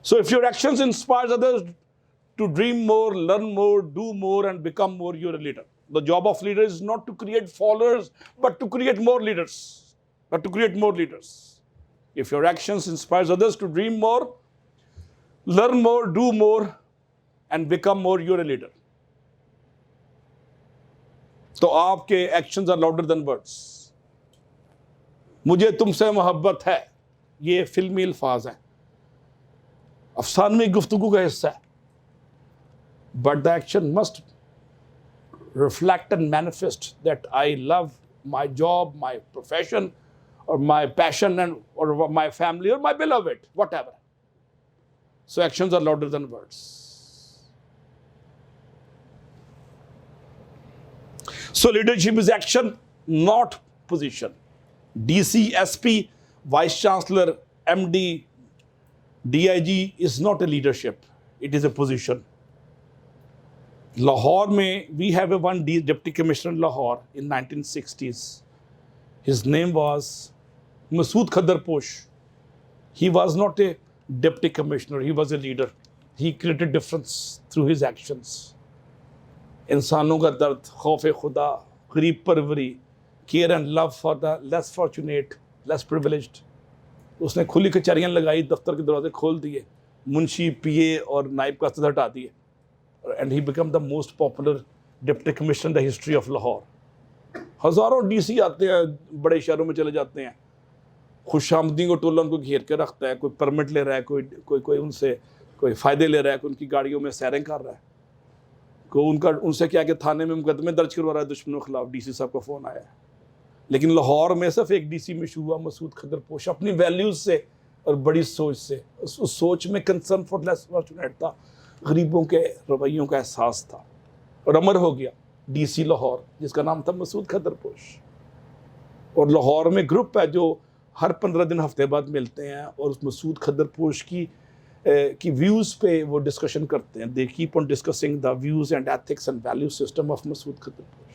So if your actions inspires others to dream more, learn more, do more, and become more, you're a leader. The job of leader is not to create followers, but to create more leaders. If your actions inspires others to dream more, learn more, do more, and become more, you're a leader. तो आपके actions are louder than words. मुझे तुमसे मोहब्बत है, ये फिल्मी अल्फाज हैं, अफसानवी गुफ्तगू का हिस्सा है, but the action must reflect and manifest that I love my job, my profession, or my passion, and or my family, or my beloved, whatever. So actions are louder than words. So leadership is action, not position. DC, SP, Vice Chancellor, MD, DIG is not a leadership. It is a position. Lahore में we have one deputy commissioner in Lahore in 1960s. His name was Masood Khadarposh. He was not a deputy commissioner. He was a leader. He created difference through his actions. इंसानों का दर्द, खौफ खुदा, गरीब परवरी, care and love for the less fortunate, less privileged. उसने खुली कचहरियाँ लगाई, दफ्तर के दरवाजे खोल दिए, मुंशी, पीए और नाइब का सदर हटा दिए, and he became the most popular deputy commissioner in the history of Lahore. हज़ारों डीसी आते हैं, बड़े शहरों में चले जाते हैं, खुशामदी को टोला उनको घेर के रखता है, कोई परमिट ले रहा है, कोई उनसे कोई फ़ायदे ले रहा है, कोई उनकी गाड़ियों में सैरें कर रहा है, कोई उनसे क्या कि थाने में मुकदमे दर्ज करवा रहा है दुश्मनों के खिलाफ. डीसी साहब का फ़ोन आया है. लेकिन लाहौर में सिर्फ एक डीसी मशहूर हुआ, मसूद खदरपोश, अपनी वैल्यूज़ से और बड़ी सोच से. उस सोच में कंसर्न फॉर लेस फॉर्चुनेट था, गरीबों के रवैयों का एहसास था, और अमर हो गया डीसी लाहौर, जिसका नाम था मसूद खदरपोश. और लाहौर में ग्रुप है जो हर 15 दिन हफ्ते बाद मिलते हैं और उस मसूद खदरपोश की व्यूज़ पे वो डिस्कशन करते हैं. They keep on discussing the views and ethics and value system of Masood खदरपोश.